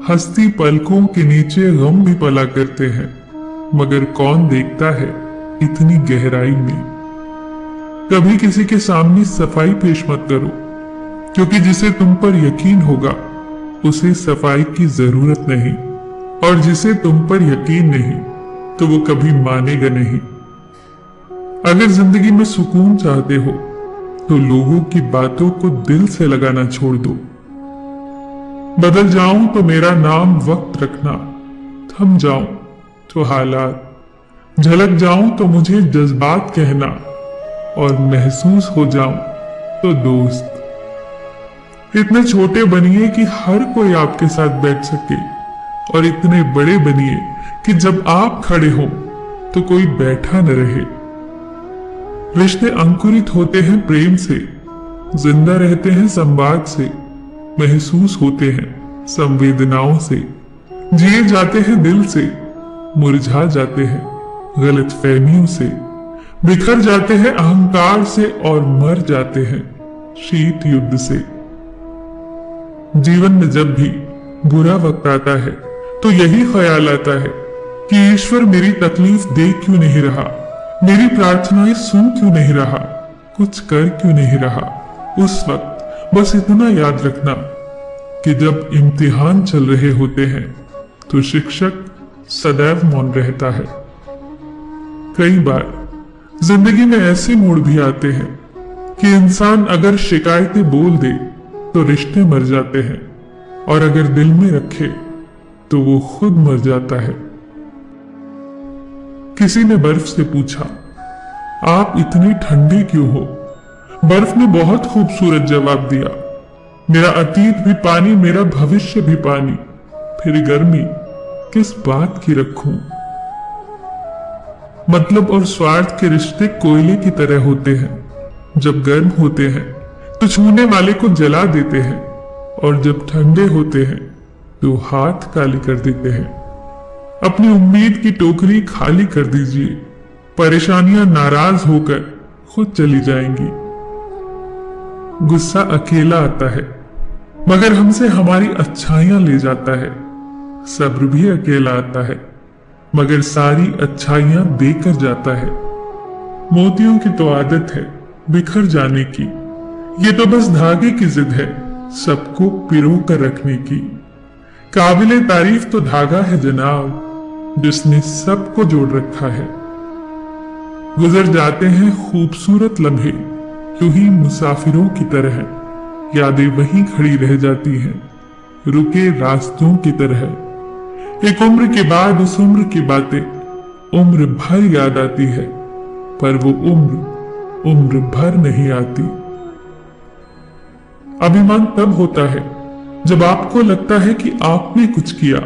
हंसती पलकों के नीचे गम भी पला करते हैं, मगर कौन देखता है इतनी गहराई में। कभी किसी के सामने सफाई पेश मत करो, क्योंकि जिसे तुम पर यकीन होगा उसे सफाई की जरूरत नहीं, और जिसे तुम पर यकीन नहीं तो वो कभी मानेगा नहीं। अगर जिंदगी में सुकून चाहते हो तो लोगों की बातों को दिल से लगाना छोड़ दो। बदल जाऊं तो मेरा नाम वक्त रखना, थम जाऊं तो हालात, झलक जाऊं तो मुझे जज्बात कहना, और महसूस हो जाऊं तो दोस्त। इतने छोटे बनिए कि हर कोई आपके साथ बैठ सके, और इतने बड़े बनिए कि जब आप खड़े हो तो कोई बैठा न रहे। रिश्ते अंकुरित होते हैं प्रेम से, जिंदा रहते हैं संवाद से, महसूस होते हैं संवेदनाओं से, जिए जाते हैं दिल से, मुरझा जाते हैं गलतफहमियों से, बिखर जाते हैं अहंकार से, और मर जाते हैं शीत युद्ध से। जीवन में जब भी बुरा वक्त आता है तो यही ख्याल आता है कि ईश्वर मेरी तकलीफ देख क्यों नहीं रहा, मेरी प्रार्थनाएं सुन क्यों नहीं रहा, कुछ कर क्यों नहीं रहा। उस वक्त बस इतना याद रखना कि जब इम्तिहान चल रहे होते हैं तो शिक्षक सदैव मौन रहता है। कई बार जिंदगी में ऐसे मोड़ भी आते हैं कि इंसान अगर शिकायतें बोल दे तो रिश्ते मर जाते हैं, और अगर दिल में रखे तो वो खुद मर जाता है। किसी ने बर्फ से पूछा, आप इतने ठंडे क्यों हो? बर्फ ने बहुत खूबसूरत जवाब दिया, मेरा अतीत भी पानी, मेरा भविष्य भी पानी, फिर गर्मी किस बात की रखूं? मतलब और स्वार्थ के रिश्ते कोयले की तरह होते हैं, जब गर्म होते हैं तो छूने वाले को जला देते हैं, और जब ठंडे होते हैं तो हाथ काले कर देते हैं। अपनी उम्मीद की टोकरी खाली कर दीजिए, परेशानियां नाराज होकर खुद चली जाएंगी। गुस्सा अकेला आता है, मगर हमसे हमारी अच्छाइयां ले जाता है। सब्र भी अकेला आता है, मगर सारी अच्छाइयां देकर जाता है। मोतियों की तो आदत है बिखर जाने की, ये तो बस धागे की जिद है सबको पिरो कर रखने की। काबिले तारीफ तो धागा है जनाब, जिसने सबको जोड़ रखा है। गुजर जाते हैं खूबसूरत लम्हे, यूं ही मुसाफिरों की तरह, यादें वहीं खड़ी रह जाती हैं रुके रास्तों की तरह। एक उम्र के बाद उस उम्र की बातें उम्र भर याद आती है, पर वो उम्र भर नहीं आती। अभिमान तब होता है जब आपको लगता है कि आपने कुछ किया,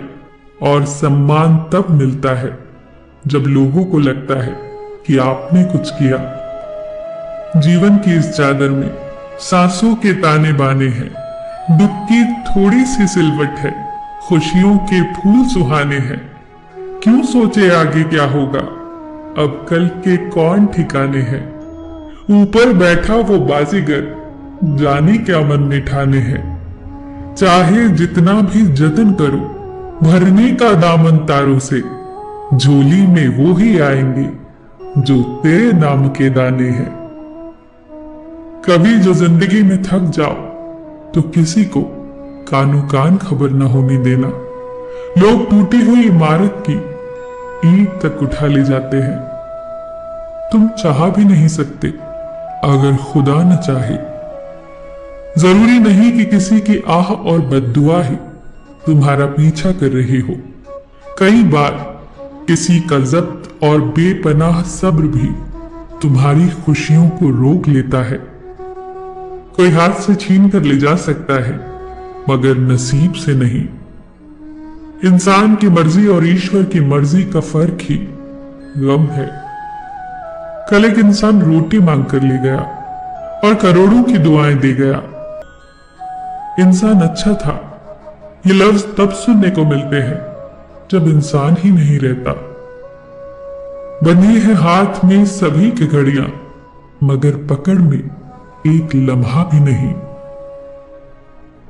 और सम्मान तब मिलता है जब लोगों को लगता है कि आपने कुछ किया। जीवन की इस चादर में सांसों के ताने बाने हैं, दुख की थोड़ी सी सिलवट है, खुशियों के फूल सुहाने हैं। क्यों सोचे आगे क्या होगा, अब कल के कौन ठिकाने हैं। ऊपर बैठा वो बाजीगर, जाने क्या मन में ठाने हैं। चाहे जितना भी जतन करो, भरने का दामन तारों से, झोली में वो ही आएंगे जो तेरे नाम के दाने हैं। कभी जो जिंदगी में थक जाओ तो किसी को कानो कान खबर न होने देना। लोग टूटी हुई इमारत की ईंट तक उठा ले जाते हैं। तुम चाह भी नहीं सकते अगर खुदा न चाहे। जरूरी नहीं कि किसी की आह और बद्दुआ ही तुम्हारा पीछा कर रही हो। कई बार किसी का जब्त और बेपनाह सब्र भी तुम्हारी खुशियों को रोक लेता है। कोई हाथ से छीन कर ले जा सकता है, मगर नसीब से नहीं। इंसान की मर्जी और ईश्वर की मर्जी का फर्क ही गम है। कल एक इंसान रोटी मांग कर ले गया और करोड़ों की दुआएं दे गया। इंसान अच्छा था, ये लफ्ज तब सुनने को मिलते हैं जब इंसान ही नहीं रहता। बंधी है हाथ में सभी की घड़ियां, मगर पकड़ में एक लम्हा भी नहीं।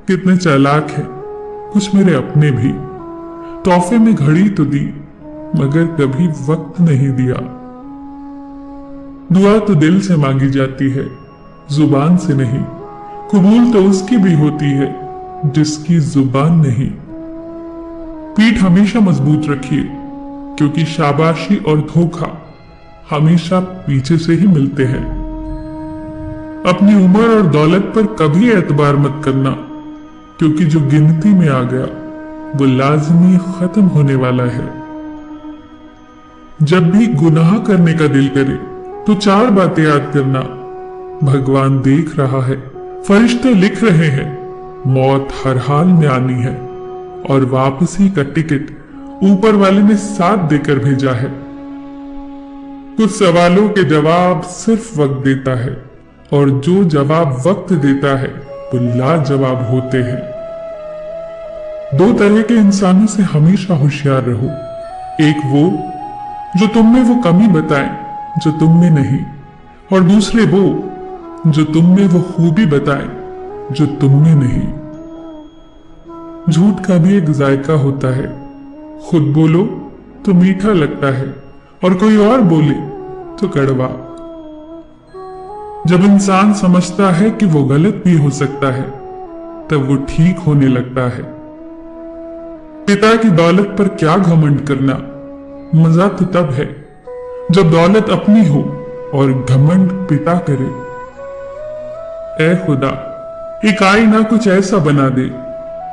कितने चालाक है कुछ मेरे अपने भी। तोहफे में घड़ी तो दी, मगर कभी वक्त नहीं दिया। दुआ तो दिल से मांगी जाती है, जुबान से नहीं। कबूल तो उसकी भी होती है जिसकी जुबान नहीं। पीठ हमेशा मजबूत रखिए, क्योंकि शाबाशी और धोखा हमेशा पीछे से ही मिलते हैं। अपनी उम्र और दौलत पर कभी एतबार मत करना, क्योंकि जो गिनती में आ गया वो लाजमी खत्म होने वाला है। जब भी गुनाह करने का दिल करे तो 4 बातें याद करना। भगवान देख रहा है, फरिश्ते लिख रहे हैं, मौत हर हाल में आनी है, और वापसी का टिकट ऊपर वाले ने साथ देकर भेजा है। कुछ सवालों के जवाब सिर्फ वक्त देता है, और जो जवाब वक्त देता है वो लाजवाब होते हैं। 2 तरह के इंसानों से हमेशा होशियार रहो। एक वो जो तुम में वो कमी बताए जो तुम में नहीं, और दूसरे वो जो तुम में वो खूबी बताए जो तुम में नहीं। झूठ का भी एक जायका होता है। खुद बोलो तो मीठा लगता है, और कोई और बोले तो कड़वा। जब इंसान समझता है कि वो गलत भी हो सकता है, तब वो ठीक होने लगता है। पिता की दौलत पर क्या घमंड करना, मजा तो तब है जब दौलत अपनी हो और घमंड पिता करे। ऐ खुदा, एक आईना कुछ ऐसा बना दे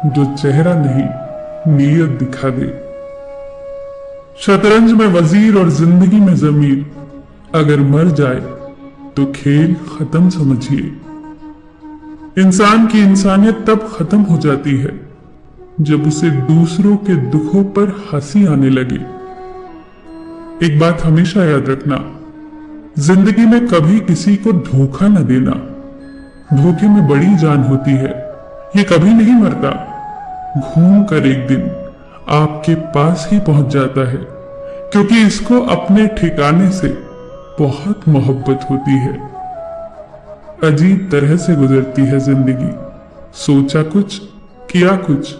जो चेहरा नहीं नीयत दिखा दे। शतरंज में वजीर और जिंदगी में जमीर, अगर मर जाए तो खेल खत्म समझिए। इंसान की इंसानियत तब खत्म हो जाती है जब उसे दूसरों के दुखों पर हंसी आने लगे। एक बात हमेशा याद रखना, जिंदगी में कभी किसी को धोखा न देना। धोखे में बड़ी जान होती है, ये कभी नहीं मरता। घूम कर एक दिन आपके पास ही पहुंच जाता है, क्योंकि इसको अपने ठिकाने से बहुत मोहब्बत होती है। अजीब तरह से गुजरती है जिंदगी, सोचा कुछ, किया कुछ,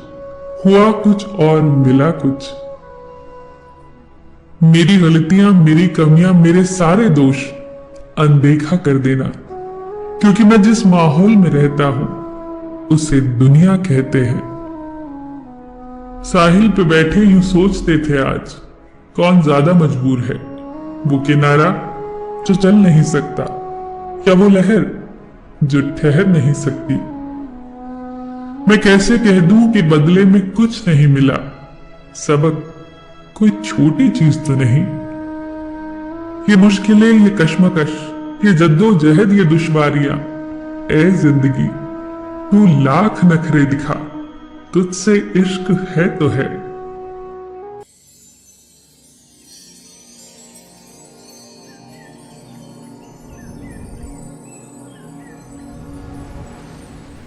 हुआ कुछ और मिला कुछ। मेरी गलतियां, मेरी कमियां, मेरे सारे दोष अनदेखा कर देना, क्योंकि मैं जिस माहौल में रहता हूं उसे दुनिया कहते हैं। साहिल पे बैठे यूं सोचते थे आज, कौन ज्यादा मजबूर है, वो किनारा जो चल नहीं सकता, या वो लहर जो ठहर नहीं सकती। मैं कैसे कह दूं कि बदले में कुछ नहीं मिला, सबक कोई छोटी चीज तो नहीं। ये मुश्किलें, ये कश्मकश, ये जद्दोजहद, ये दुश्वारियां, ऐ जिंदगी तू लाख नखरे दिखा, तुझसे इश्क है तो है।